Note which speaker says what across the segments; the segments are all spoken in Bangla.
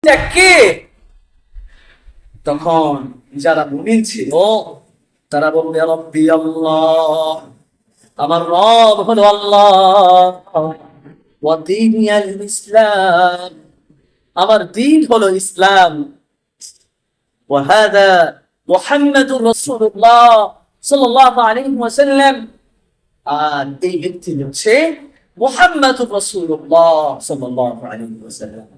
Speaker 1: কে? তখন যারা মুমিন ছিল তারা বলবে রব্বি আল্লাহ, আমার রব হলো আল্লাহ, ওয়া দীনিয়াল ইসলাম, আমার দ্বীন হলো ইসলাম, ওয়া হাদা মুহাম্মাদুর রাসূলুল্লাহ সাল্লাল্লাহু আলাইহি ওয়াসাল্লাম, আর এই ব্যক্তি হচ্ছে মুহাম্মাদুর রাসূলুল্লাহ সাল্লাল্লাহু আলাইহি ওয়াসাল্লাম।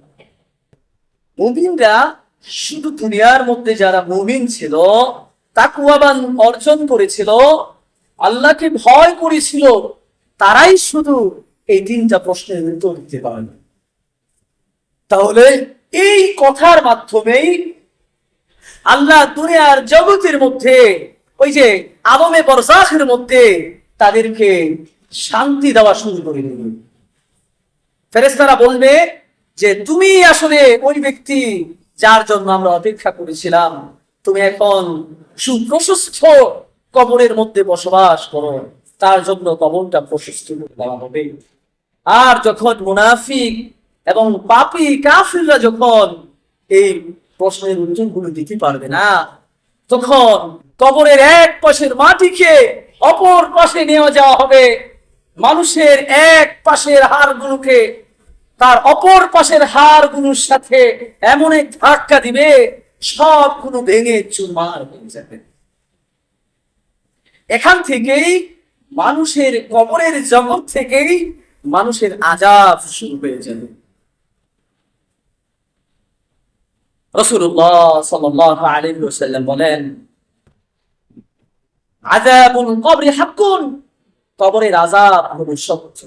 Speaker 1: মুমিনরা শুধু দুনিয়ার মধ্যে যারা মুমিন ছিল, তাকওয়াবান অর্জন করেছিল, আল্লাহকে ভয় করেছিল, তারাই শুধু এই তিনটা প্রশ্নের উত্তর দিতে পারেন। তাহলে এই কথার মাধ্যমেই আল্লাহ দুনিয়ার জগতের মধ্যে ওই যে আলমে বরজাখের মধ্যে তাদেরকে শান্তি দেওয়া শুরু করে দিল। ফেরেশতারা বলবে যে তুমি আসলে ওই ব্যক্তি যার জন্য আমরা অপেক্ষা করেছিলাম, তুমি এখন সুপ্রশস্ত কবরের মধ্যে বসবাস করো, তার জন্য কবরটা প্রশস্ত করে দেওয়া হবে। আর যখন মুনাফিক এবং পাপী কাফিররা যখন এই প্রশ্নের উত্তরগুলো দিতে পারবে না, তখন কবরের এক পাশের মাটিকে অপর পাশে নিয়ে যাওয়া হবে, মানুষের এক পাশের হাড়গুলোকে তার অপর পাশের হাড়গুলোর সাথে এমন এক ধাক্কা দিবে, সবগুলো ভেঙে চুরমার হয়ে যাবে। এখান থেকেই মানুষের কবরের জগৎ থেকেই মানুষের আযাব শুরু হয়ে যাবে। রাসূলুল্লাহ সাল্লাল্লাহু আলাইহি ওয়াসাল্লাম বলেন, আযাবুল কবরি হাক্কুন, কবরের আযাব হলো সত্য,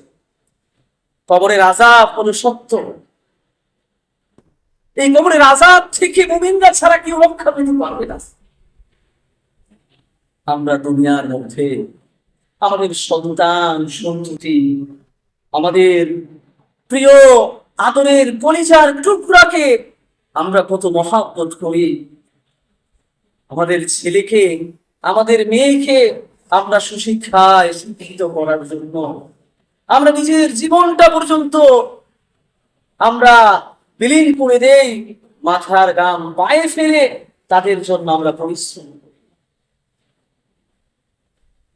Speaker 1: কবরের আযাব হলো সত্য। এই কবরের আযাব থেকে মুমিনরা ছাড়া কেউ রক্ষা পেতে পারবে না। আমরা দুনিয়ার মধ্যে আমাদের সন্তান সন্ততি, আমাদের প্রিয় আদরের কলিজার টুকরাকে আমরা কত মহব্বত করি। আমাদের ছেলেকে, আমাদের মেয়েকে আমরা সুশিক্ষায় শিক্ষিত করার জন্য আমরা নিজের জীবনটা পর্যন্ত আমরা বিলীন করে দেই, মাথার ঘাম পায়ে ফেলে তাদের জন্য আমরা পরিশ্রম করি।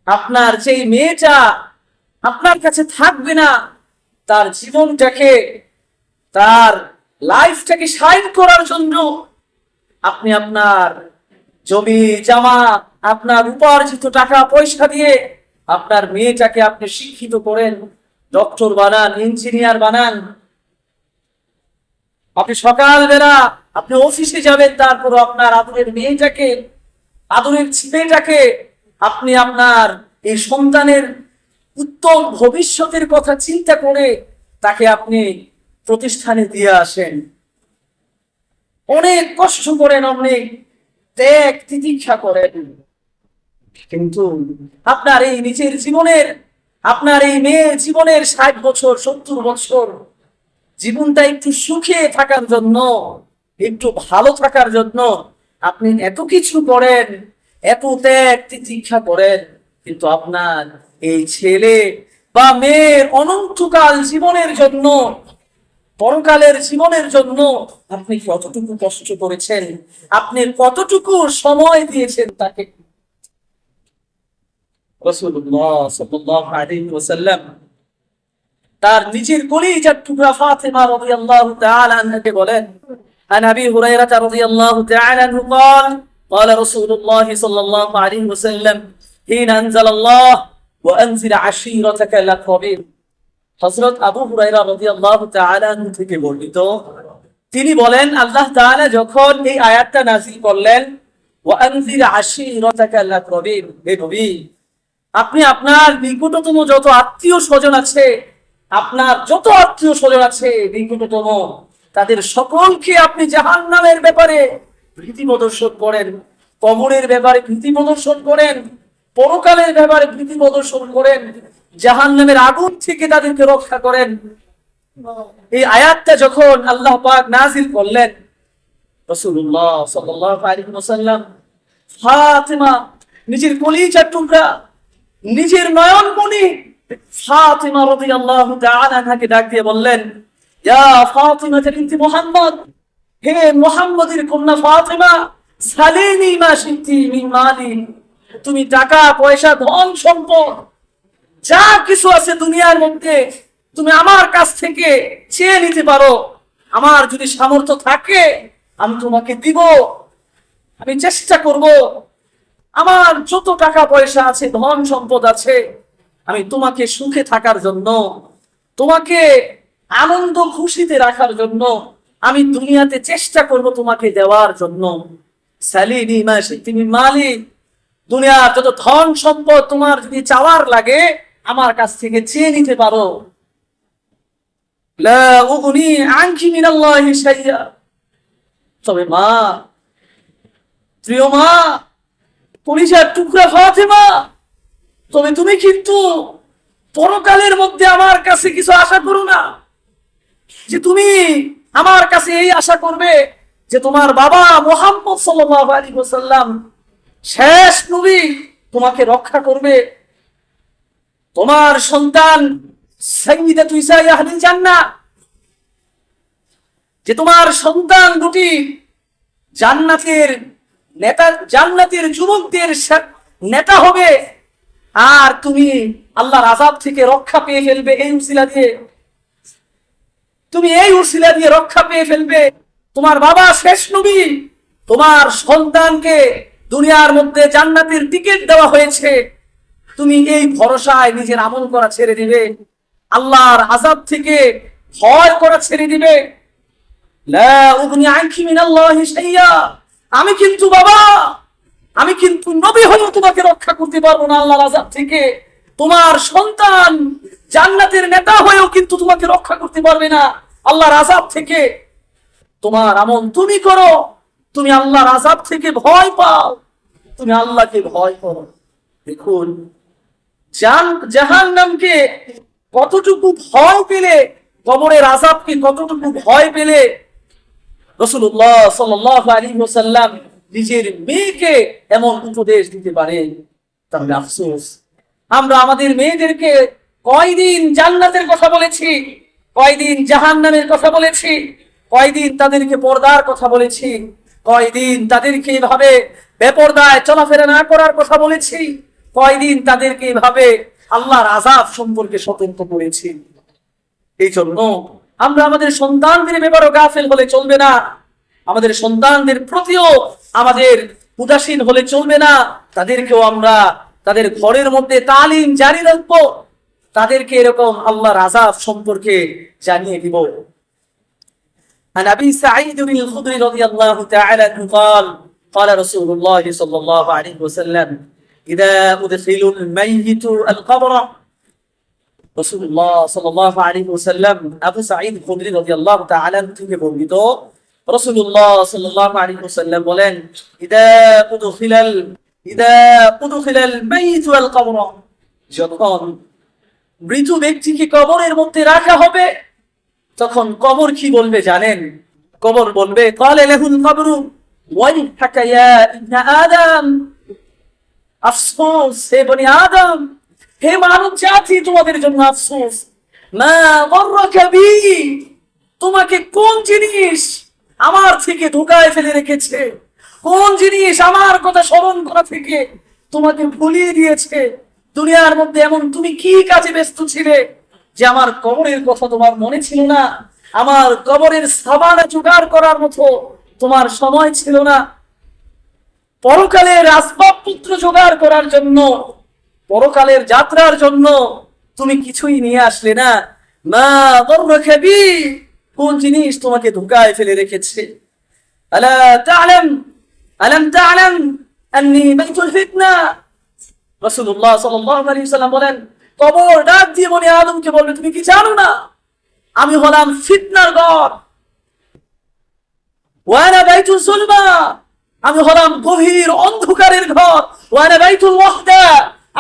Speaker 1: আপনার যেই মেয়েটা আপনার কাছে থাকবে না, তার জীবনটাকে, তার লাইফটাকে শাইন করার জন্য আপনি আপনার জমি জামা, আপনার উপার্জিত টাকা পয়সা দিয়ে আপনার মেয়েটাকে আপনি শিক্ষিত করেন, ডক্টর বানান, ইঞ্জিনিয়ার বানান। আপনি সকালবেলা আপনি অফিসে যাবেন, তারপর আপনার আদরের মেয়েটাকে, আদরের ছেলেটাকে আপনি আপনার এই সন্তানের উত্তম ভবিষ্যতের কথা চিন্তা করে তাকে আপনি প্রতিষ্ঠানে দিয়ে আসেন, অনেক কষ্ট করেন, অনেক ত্যাগ তিতিক্ষা করেন। কিন্তু আপনার এই নিজের জীবনের, আপনার এই মেয়ের জীবনের 60 বছর 70 বছর জীবনটা একটু সুখে থাকার জন্য, একটু ভালো থাকার জন্য আপনি এত কিছু করেন, এত ত্যাগ তিতিক্ষা করেন, কিন্তু আপনার এই ছেলে বা মেয়ের অনন্তকাল জীবনের জন্য, পরকালের জীবনের জন্য আপনি কতটুকু কষ্ট করেছেন, আপনি কতটুকু সময় দিয়েছেন তাকে। রাসূলুল্লাহ সাল্লাল্লাহু আলাইহি ওয়াসাল্লাম তার নিজের কলিজার টুকরা ফাতেমা রাদিয়াল্লাহু তাআলা আনহাকে বলেন, আন আবি হুরায়রা রাদিয়াল্লাহু তাআলা আনহু قال قال رسول الله صلى الله عليه وسلم حين انزل الله وانزل عشيرتك الاقربين। হযরত আবু হুরায়রা রাদিয়াল্লাহু তাআলা আনহু থেকে বর্ণিত, তিনি বলেন, আল্লাহ তাআলা যখন এই আয়াতটা নাযিল করলেন, ওয়ানজির আশীরাতাকাল আকরাবিন, হে নবী আপনি আপনার নিকটতম যত আত্মীয় স্বজন আছে, আপনার যত আত্মীয় স্বজন আছে নিকটতম, তাদের সকলকে আপনি জাহান্নামের ব্যাপারে ভীতি প্রদর্শন করেন, কবরের ব্যাপারে ভীতি প্রদর্শন করেন, পরকালের ব্যাপারে ভীতি প্রদর্শন করেন, জাহান্নামের আগুন থেকে তাদেরকে রক্ষা করেন। এই আয়াতটা যখন আল্লাহ পাক নাযিল করলেন, রাসূলুল্লাহ সাল্লাল্লাহু আলাইহি ওয়াসাল্লাম ফাতেমা, নিজের কলিজার টুকরা, নিজের নয়নমণি ফাতেমা রাদিয়াল্লাহু তাআলা আনহাকে ডাক দিয়ে বললেন, ইয়া ফাতিমা বিনতি মুহাম্মদ, হে মুহাম্মদের কন্যা ফাতেমা, সালিনি মা শি'তি মিন মালি, তুমি টাকা পয়সা ধন সম্পদ যা কিছু আছে দুনিয়ার মধ্যে তুমি আমার কাছ থেকে চেয়ে নিতে পারো। আমার যদি সামর্থ্য থাকে আমি তোমাকে দিব, আমি চেষ্টা করব। আমার যত টাকা পয়সা আছে, ধন সম্পদ আছে, আমি তোমাকে সুখে থাকার জন্য, তোমাকে আনন্দ খুশিতে রাখার জন্য আমি দুনিয়াতে চেষ্টা করব তোমাকে দেওয়ার জন্য। সালিনি মা শি'তি মিন মালি, দুনিয়ার যত ধন সম্পদ তোমার যদি চাওয়ার লাগে আমার কাছ থেকে চেয়ে নিতে পারো। লা উগনি আনকি মিনাল্লাহি শাইআ, তবে মা, প্রিয় মা, কলিজার টুকরা ফাতেমা, তবে তুমি কিন্তু পরকালের মধ্যে আমার কাছে কিছু আশা করো না, যে তুমি আমার কাছে এই আশা করবে যে তোমার বাবা মুহাম্মদ সাল্লাল্লাহু আলাইহি ওয়াসাল্লাম শেষ নবী তোমাকে রক্ষা করবে, তোমার সন্তান সাইয়্যিদাতু নিসাই আহলিল জান্নাহ, যে তোমার সন্তান দুটি জান্নাতের নেতা, জান্নাতের যুবকদের নেতা হবে, আর তুমি আল্লাহর আযাব থেকে রক্ষা পেয়ে ফেলবে এই উসিলা দিয়ে, তুমি এই উসিলা দিয়ে রক্ষা পেয়ে ফেলবে। তোমার বাবা শেষ নবী, তোমার সন্তানকে দুনিয়ার মধ্যে জান্নাতের টিকিট দেওয়া হয়েছে, তুমি এই ভরসায় নিজের আমল করা ছেড়ে দিবে, আল্লাহর আযাব থেকে ভয় করা ছেড়ে দিবে। লা উগনি আনকি মিনাল্লাহি শাইআ, আমি কিন্তু বাবা, আমি কিন্তু নবী হয়েও তোমাকে রক্ষা করতে পারবো না আল্লাহর আযাব থেকে। তোমার সন্তান জান্নাতের নেতা হয়েও কিন্তু তোমাকে রক্ষা করতে পারবে না আল্লাহর আযাব থেকে। তোমার আমল তুমি করো, তুমি আল্লাহর আযাব থেকে ভয় পাও, তুমি আল্লাহকে ভয় করো। দেখুন জাহান্নামকে কতটুকু ভয় পেলে, কবরের আযাবকে কতটুকু ভয় পেলে রাসূলুল্লাহ সাল্লাল্লাহু আলাইহি ওয়াসাল্লাম নিজের মেয়েকে এমন উপদেশ দিতে পারেন। তাহলে আফসোস, আমরা আমাদের মেয়েদেরকে কয়দিন জান্নাতের কথা বলেছি, কয়দিন জাহান্নামের কথা বলেছি, কয়দিন তাদেরকে পর্দার কথা বলেছি, কয়দিন তাদেরকে এভাবে বেপরদায় চলাফেরা না করার কথা বলেছি, কয়দিন তাদেরকে এভাবে আল্লাহর আযাব সম্পর্কে সতর্ক করেছি। এই জন্য আমরা আমাদের সন্তানদের ব্যাপারে গাফেল হলে চলবে না, আমাদের সন্তানদের প্রতিও আমাদের উদাসীন হলে চলবে না। তাদেরকেও আমরা তাদের ঘরের মধ্যে তালিম জারি রাখবো, তাদেরকে এরকম আল্লাহর আযাব সম্পর্কে জানিয়ে দিব। عن أبي سعيد الخدري رضي الله تعالى عنه قال قال رسول الله صلى الله عليه وسلم إذا أدخل الميت القبر রাসূলুল্লাহ সাল্লাল্লাহু আলাইহি ওয়াসাল্লাম আবু সাঈদ খুদরি রাদিয়াল্লাহু তাআলা থেকে বর্ণিত, রাসূলুল্লাহ সাল্লাল্লাহু আলাইহি ওয়াসাল্লাম বলেন, ইদা উদখিলাল মাইতু আল কবর, যখন মৃত ব্যক্তিকে কবরের মধ্যে রাখা হবে তখন কবর কি বলবে জানেন? কবর বলবে, ক্বালা লাহুল কবরু ওয়াইহাকা ইয়া ইবনা আদম, আফসোস হে বনি আদম, হে মানব জাতি, তোমাদের জন্য আফসোস। মা গররাকা বি, তোমাকে কোন জিনিস আমার থেকে ধোঁকায় ফেলে রেখেছে, কোন জিনিস আমার কথা স্মরণ করা থেকে তোমাকে ভুলিয়ে দিয়েছে। দুনিয়ার মধ্যে এমন তুমি কি কাজে ব্যস্ত ছিলে যে আমার কবরের কথা তোমার মনে ছিল না, আমার কবরের সাবানা জোগাড় করার মতো তোমার সময় ছিল না, পরকালের আসবাবপত্র জোগাড় করার জন্য, পরকালের যাত্রার জন্য তুমি কিছুই নিয়ে আসলে না। মা গররাকা বি, কোন জিনিস তোমাকে ধোঁকায় ফেলে রেখেছে। আলাম তা'লাম আন্নী বাইতুল ফিতনা, রাসূলুল্লাহ সাল্লাল্লাহু আলাইহি ওয়াসাল্লাম বলেন, কবর ডাক দিয়ে বনি আদমকে বলবে, তুমি কি জানো না আমি হলাম ফিতনার ঘর। ওয়া আনা বাইতুল যুলমা, আমি হলাম গভীর অন্ধকারের ঘর। ওয়া আনা বাইতুল ওয়াহদা,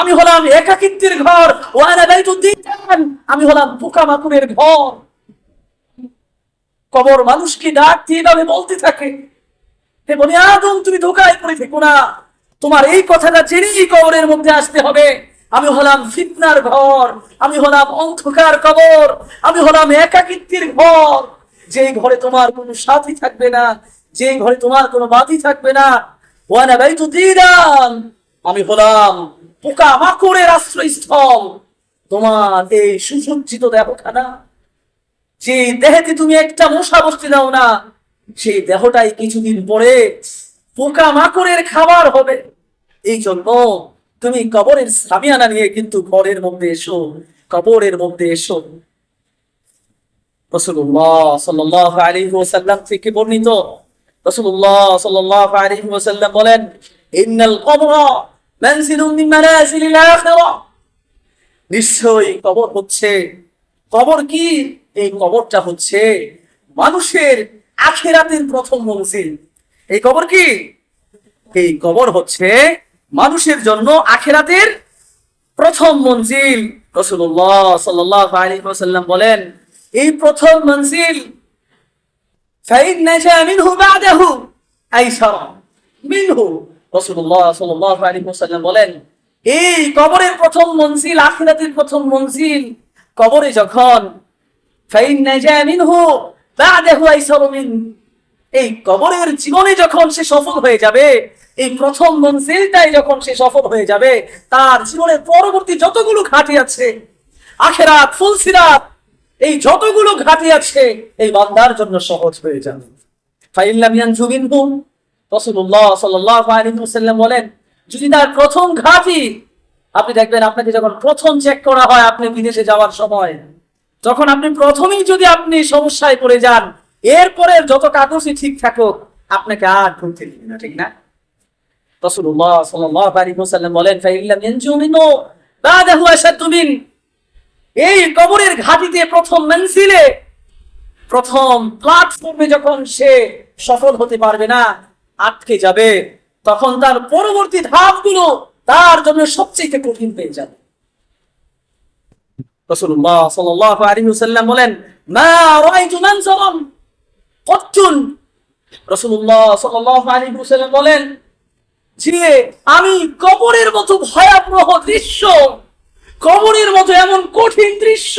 Speaker 1: আমি হলাম একাকিত্বের ঘর। ওয়া আনা বাইতুদ দিজান, আমি হলাম পোকামাকড়ের ঘর। কবর মানুষকে ডাক দিয়ে এভাবে বলতে থাকে, হে বনি আদম, তুমি ধোঁকায় পড়ে থেকো না, তোমার এই কথাটা জেনেই কবরের মধ্যে আসতে হবে। আমি হলাম ফিতনার ঘর, আমি হলাম অন্ধকার কবর, আমি হলাম একাকিত্বের ঘর। যে ঘরে তোমার কোনো সাথী থাকবে না, যে ঘরে তোমার কোনো বাতি থাকবে না। ওয়ানা বাইতু দিরান, আমি হলাম পোকা মাকড়ের আশ্রয়স্থল। তোমার এই সুসজ্জিত দেহখানা, যে দেহেতে তুমি একটা মশা বসতে দাও না, সেই দেহটাই কিছুদিন পরে পোকা মাকড়ের খাবার হবে। এই জন্য তুমি কবরের সামিয়ানা নিয়ে কিন্তু ঘরের মধ্যে এসো, কবরের মধ্যে এসো। রাসূলুল্লাহ সাল্লাল্লাহু আলাইহি ওয়াসাল্লাম থেকে বর্ণিত, রাসূলুল্লাহ সাল্লাল্লাহু আলাইহি ওয়াসাল্লাম বলেন, ইন্নাল কবরা মানজিলুম মিন মানাজিলিল আখিরাহ। নিশ্চয়ই কবর হচ্ছে, কবর কি? এই কবরটা হচ্ছে মানুষের আখিরাতের প্রথম মঞ্জিল। এই কবর কি? এই কবর হচ্ছে মানুষের জন্য আখিরাতের প্রথম মঞ্জিল। রাসূলুল্লাহ সাল্লাল্লাহু আলাইহি ওয়াসাল্লাম বলেন, এই প্রথম মঞ্জিল ফাইন নাজা মিনহু বাদাহু আইসারা মিনহু। রাসূলুল্লাহ সাল্লাল্লাহু আলাইহি ওয়াসাল্লাম বলেন, এই কবরের প্রথম মঞ্জিল, আখিরাতের প্রথম মঞ্জিল কবরে যখন ফাইন নাজা মিনহু বাদাহু আইসারা মিন, এই কবরের জীবনে যখন সে সফল হয়ে যাবে, এই প্রথম মঞ্জিলটাই যখন সে সফল হয়ে যাবে, তার জীবনের পরবর্তী যতগুলো ঘাটি আছে, আখিরাত, ফুলসিরাত, এই যতগুলো ঘাটি আছে, এই বান্দার জন্য সহজ হয়ে যাবে। ফাইল্লাম ইয়ানজু মিনহু, রাসূলুল্লাহ সাল্লাল্লাহু আলাইহি ওয়াসাল্লাম বলেন, যদি তার প্রথম ঘাটি, আপনি দেখবেন আপনাকে যখন প্রথম চেক করা হয় আপনি বিদেশে যাওয়ার সময়, যখন আপনি প্রথমেই যদি আপনি সমস্যায় পড়ে যান, এরপরে যত কাগজই ঠিক থাকুক আপনাকে আর ঢুকতে দিবে না, ঠিক না? রাসূলুল্লাহ সাল্লাল্লাহু আলাইহি ওয়াসাল্লাম বলেন, ফাইল্লাম ইয়ানজু মিনহু বাদাহু আশাদ্দু মিন, এই কবরের ঘাটিতে প্রথম মঞ্জিলে, প্রথম প্ল্যাটফর্মে যখন সে সফল হতে পারবে না, আটকে যাবে, তখন তার পরবর্তী ধাপগুলো তার জন্য সবচেয়ে কঠিন হয়ে যাবে। রাসূলুল্লাহ সাল্লাল্লাহু আলাইহি ওয়াসাল্লাম বলেন, মা রাআইতু মানজারান কত্তুন, রাসূলুল্লাহ সাল্লাল্লাহু আলাইহি ওয়াসাল্লাম বলেন যে আমি কবরের মতো ভয়াবহ দৃশ্য, কবরের মতো এমন কঠিন দৃশ্য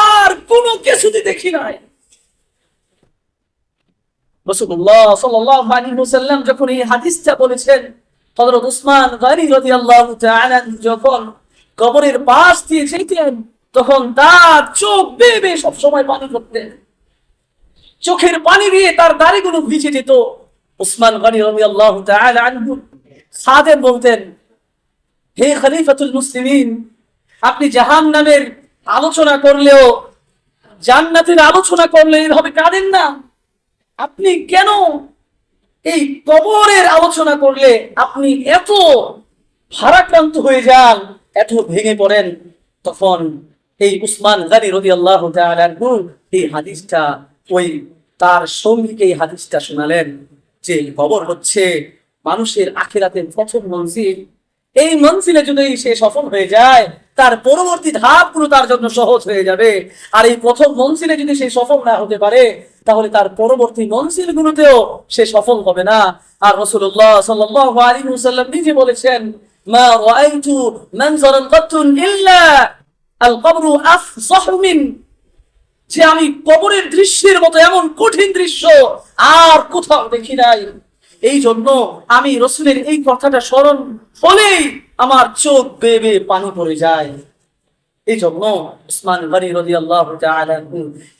Speaker 1: আর কোনো কিছুতে দেখি নাই। রাসূলুল্লাহ সাল্লাল্লাহু আলাইহি ওয়াসাল্লাম যখন এই হাদিসটা বলেছেন, হযরত উসমান গনি রাদিয়াল্লাহু তাআলা যখন কবরের পাশ দিয়ে যেতেন, তখন তার চোখ বেয়ে বেয়ে সব সময় পানি পড়তেন, চোখের পানি দিয়ে তার দাড়িগুলো ভিজে যেত। উসমান গনি রাদিয়াল্লাহু তাআলা আনহু সাদেন বলতেন, হে খলিফাতুল মুসলিমিন, আপনি জাহান্নামের আলোচনা করলেও, জান্নাতের আলোচনা করলে এভাবে কাঁদেন না। আপনি কেন এই কবরের আলোচনা করলে আপনি এত ভারাক্রান্ত হয়ে যান, এত ভেঙে পড়েন? তখন এই উসমান গনি রাদিয়াল্লাহু তাআলা আনহু এই হাদিসটা, ওই তার সঙ্গীকে এই হাদিসটা শোনালেন যে কবর হচ্ছে মানুষের আখিরাতের প্রথম মঞ্জিল। এই মঞ্জিলে যদি সে সফল হয়ে যায়, তার পরবর্তী ধাপগুলো তার জন্য সহজ হয়ে যাবে। আর এই প্রথম মঞ্জিলে যদি সে সফল না হতে পারে, তাহলে তার পরবর্তী মঞ্জিলগুলোতেও সে সফল হবে না। আর রাসূলুল্লাহ সাল্লাল্লাহু আলাইহি ওয়াসাল্লাম নিজে বলেছেন, মা রাআইতু মানজারান কাত্তুন ইল্লা আল কবরু আফসাহু মিন, যে আমি কবরের দৃশ্যের মতো এমন কঠিন দৃশ্য আর কোথাও দেখি নাই। এই জন্য আমি রাসূলের এই কথাটা স্মরণ হলেই আমার চোখ বেয়ে বেয়ে পানি পড়ে যায়। এই জন্য উসমান গনি রাদিয়াল্লাহু তাআলা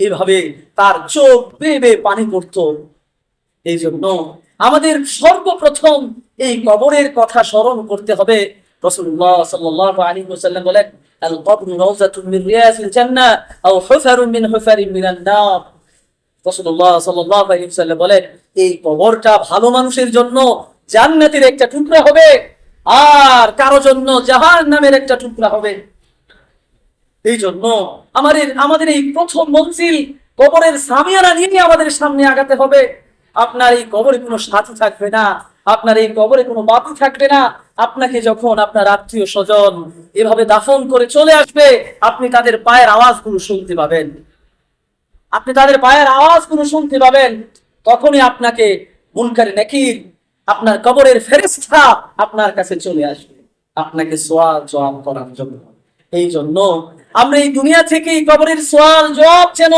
Speaker 1: এইভাবে তার চোখ বেয়ে বেয়ে পানি পড়তো। এই জন্য আমাদের সর্বপ্রথম এই কবরের কথা স্মরণ করতে হবে। রাসূলুল্লাহ সাল্লাল্লাহু আলাইহি ওয়াসাল্লাম বলেন, আল কবরু রাউযাতুন মিন রিয়াসিল জান্নাহ আও হুফারুন মিন হুফারিন মিনান নার। রাসূলুল্লাহ সাল্লাল্লাহু আলাইহি ওয়াসাল্লাম বলেন, এই কবরটা ভালো মানুষের জন্য জান্নাতের একটা টুকরা হবে, আর কারো জন্য জাহান্নামের একটা টুকরা হবে। এই জন্য আমাদের এই প্রথম মঞ্জিল কবরের সামিয়ানা নিয়ে আমাদের সামনে আগাতে হবে। আপনার এই কবরে কোনো সাথী থাকবে না, আপনার এই কবরে কোনো বাতি থাকবে না। আপনাকে যখন আপনার আত্মীয় স্বজন এভাবে দাফন করে চলে আসবে, আপনি তাদের পায়ের আওয়াজগুলো শুনতে পাবেন, আপনি তাদের পায়ের আওয়াজগুলো শুনতে পাবেন। তখনই আপনাকে মুনকার নাকির, আপনার কবরের ফেরেশতা আপনার কাছে চলে আসবে, আপনাকে সওয়াল জবাব করার জন্য। এই জন্য আমরা এই দুনিয়া থেকে কবরের সওয়াল জবাব যেন